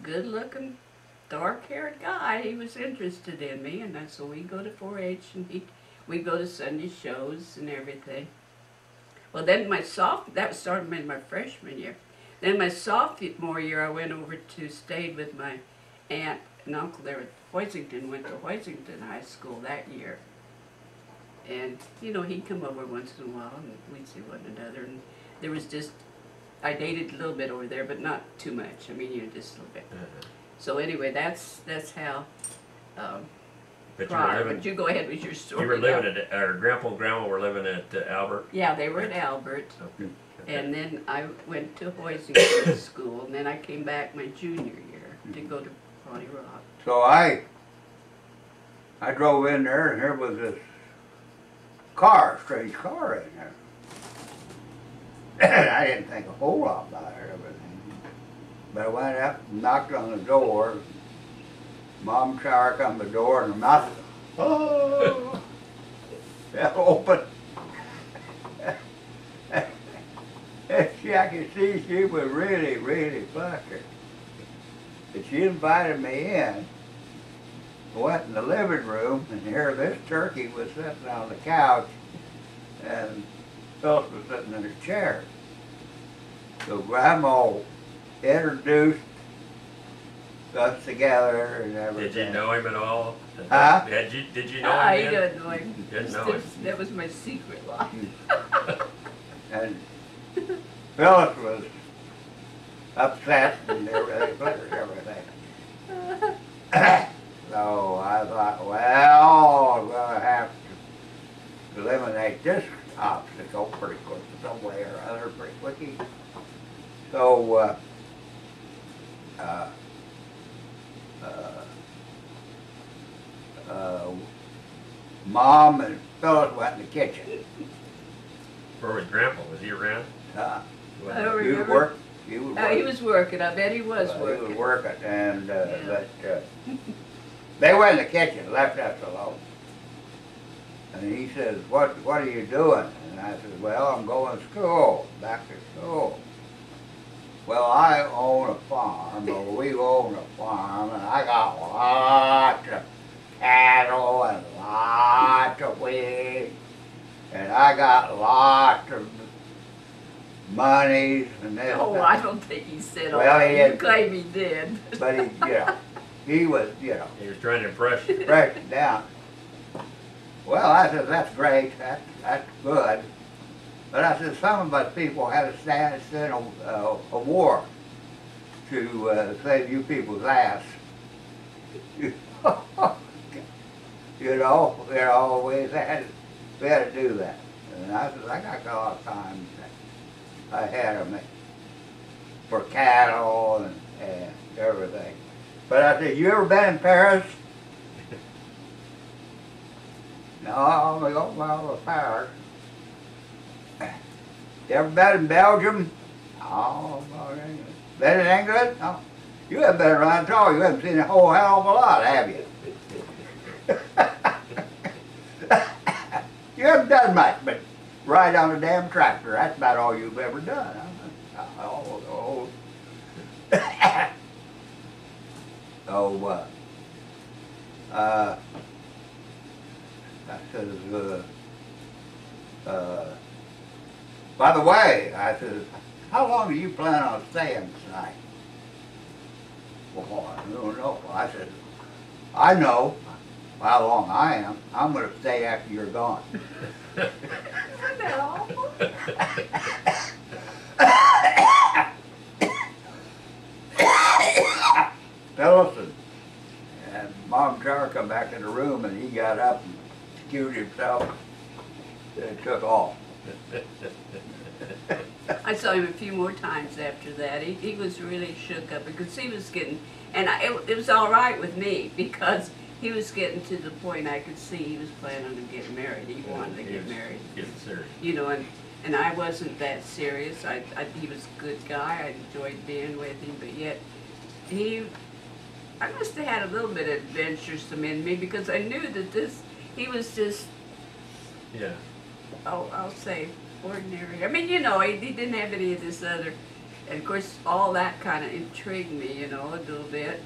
good-looking, dark-haired guy. He was interested in me, and so we go to 4-H, and we go to Sunday shows and everything. Well, then that started in my freshman year. Then my sophomore year, I went over to stayed with my aunt and uncle there at Hoisington. Went to Hoisington High School that year, and you know he'd come over once in a while, and we'd see one another. And there was just I dated a little bit over there, but not too much. I mean, you know, just a little bit. So anyway, that's how. But you go ahead with your story. You were living at, our grandpa and grandma were living at Albert? Yeah, they were at Albert. Okay. And then I went to Hoisington School, and then I came back my junior year to go to Pawnee Rock. So I drove in there, and there was this strange car in there. And I didn't think a whole lot about everything. But I went up and knocked on the door. Mom shower come to the door, and her mouth, oh, open. I could see she was really, really flustered. But she invited me in. I went in the living room, and here this turkey was sitting on the couch, and Phyllis was sitting in a chair. So Grandma introduced us together and everything. Did you know him at all? Huh? Did you know him? I then? didn't know him. Didn't know him. That was my secret life. And Phyllis was upset and everything. So I thought, well, I'm going to have to eliminate this obstacle pretty quick, some way or other, pretty quickly. So Mom and Phyllis went in the kitchen. Where was Grandpa? Was he around? I don't He remember. was working. He was working. He was working. I bet he was working. He was working, and Yeah. but they went in the kitchen, left us alone. And he says, "What are you doing?" And I said, "Well, I'm going to school, back to school." Well, I own a farm, or we own a farm, and I got lots of cattle and lots of wheat, and I got lots of monies and this. Oh, I don't think he said all Well, that. he You had- claim he did. But he was, He was trying to impress you. breaking it down. Well, I said, that's great, that's good. But I said, some of us people had to stand a war to save you people's ass. You know, we had to do that. And I said, I got a lot of time ahead of me for cattle and everything. But I said, you ever been in Paris? No, I'm going to go to Paris. You ever been in Belgium? Oh, been in England? No. You haven't been around at all. You haven't seen a whole hell of a lot, have you? You haven't done much, but ride on a damn tractor. That's about all you've ever done. I says, by the way, I says, how long do you plan on staying tonight? Well, I don't know. I said, I know how long I am. I'm going to stay after you're gone. No. Phyllis and Mom Jar come back in the room, and he got up and excused himself and took off. I saw him a few more times after that. He was really shook up because he was getting, and it was all right with me because he was getting to the point I could see he was planning on getting married. He wanted to get married. Getting serious. You know, and I wasn't that serious. He was a good guy. I enjoyed being with him, but yet I must have had a little bit of adventuresome in me because I knew that he was just, Yeah. I'll say ordinary. I mean, you know, he didn't have any of this other And of course, all that kind of intrigued me, you know, a little bit.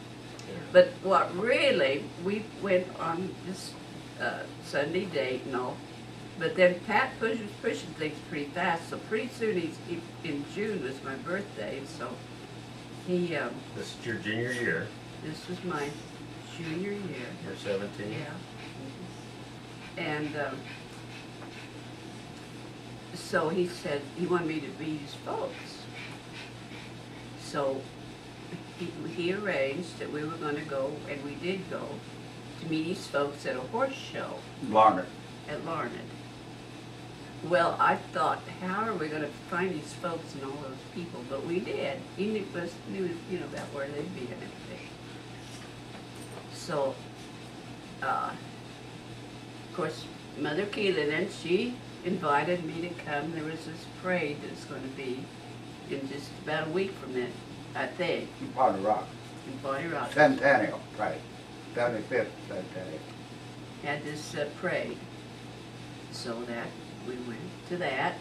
But what really, we went on this Sunday date and all. But then Pat was pushing things pretty fast, so pretty soon in June was my birthday, so he, This is your junior year. this was my junior year. You're 17. Yeah. And so he said he wanted me to meet his folks. So he arranged that we were going to go, and we did go, to meet his folks at a horse show Larner. at Larned. Well, I thought, how are we going to find these folks and all those people? But we did. He knew, you know, about where they'd be and everything. So, of course, Mother Keeley then, she invited me to come. There was this parade that's going to be in just about a week from then, I think, In Potty Rock. in Bonnie Rock. Centennial, right. 75th Centennial. Had this parade. So that we went to that.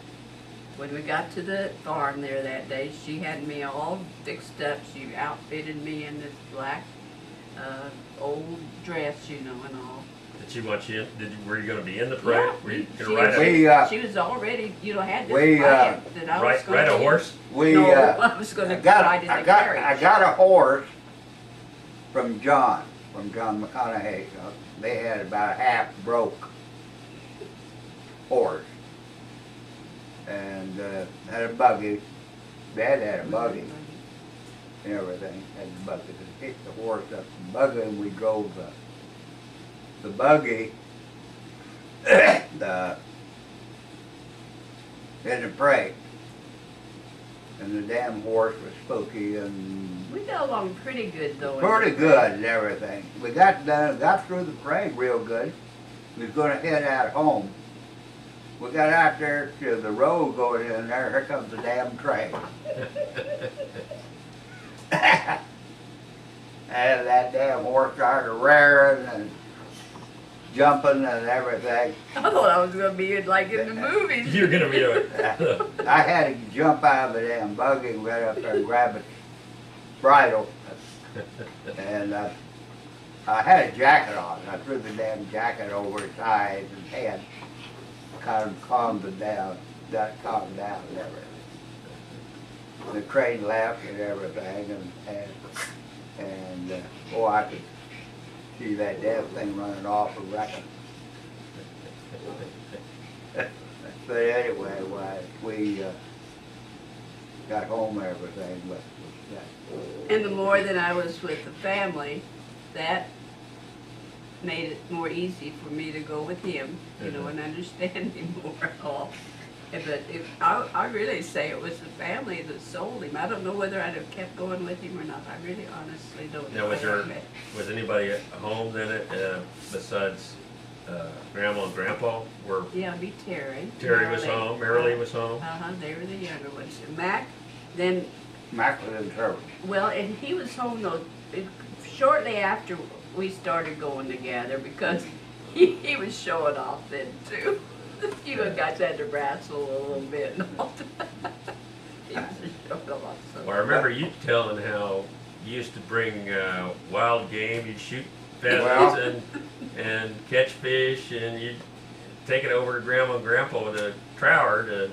When we got to the farm there that day, she had me all fixed up. She outfitted me in this black old dress, you know, and all. Did she want you in? Were you going to be in the parade? Yeah, Were you she, going to ride was- she was already, you know, had this we, plan that I was ride, going ride to a horse? We, No, I was going to ride in the carriage. I got a horse from John McConaughey. They had about a half broke horse. And had a buggy. Dad had a buggy and everything. Had the buggy. They picked the horse up the buggy, and we drove the buggy in the parade. And the damn horse was spooky and We got along pretty good though. pretty good and everything. We got through the parade real good. We was going to head out home. We got out there to the road going in there. Here comes the damn train. And that damn horse started rearing and jumping and everything. I thought I was going to be in, like in the movies. You're going to be a... I had to jump out of the damn buggy and get up there and grab its bridle. And I had a jacket on. I threw the damn jacket over his eyes and head. Kind of calmed it down. That calmed down and everything. The train left and everything, and oh, I could see that damn thing running off a wrecking. But anyway, we got home and everything, but And the more that I was with the family, that made it more easy for me to go with him, you know, and understand him more and all. But I really say it was the family that sold him. I don't know whether I'd have kept going with him or not. I really honestly don't know. Now, was anybody at home then besides Grandma and Grandpa? Yeah, be Terry. Terry was home, Marilee was home. They were the younger ones. Mac, then, Mac was in trouble. well, and he was home though, shortly after we started going together because he was showing off then too. You guys had to wrestle a little bit and all that. He was showing off. So. Well, I remember you telling how you used to bring wild game, you'd shoot pheasants and catch fish, and you'd take it over to Grandma and Grandpa with a trower to...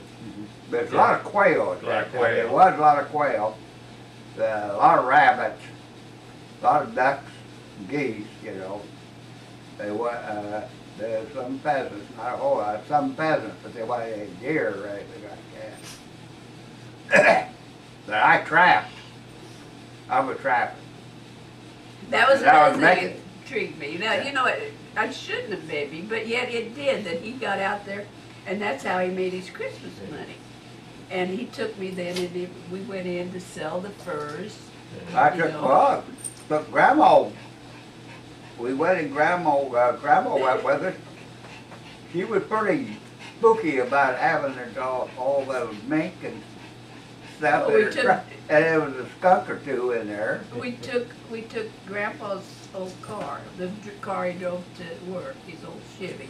There's a lot of quail at A lot that of time. quail. There was a lot of quail, a lot of rabbits, a lot of ducks, geese, you know. There's some pheasants, not a whole lot, some pheasants, but they wanted deer or anything like that. But I trapped. I was trapping. That was And I was another thing making- that intrigued me. Now, you know, I shouldn't have maybe, but yet it did that he got out there, and that's how he made his Christmas money. And he took me then, and we went in to sell the furs. I You took, know. well, but Grandma, we went and Grandma went with us. She was pretty spooky about having all those mink and stuff. Well, we in her took- truck. And there was a skunk or two in there. We took Grandpa's old car, the car he drove to work, his old Chevy.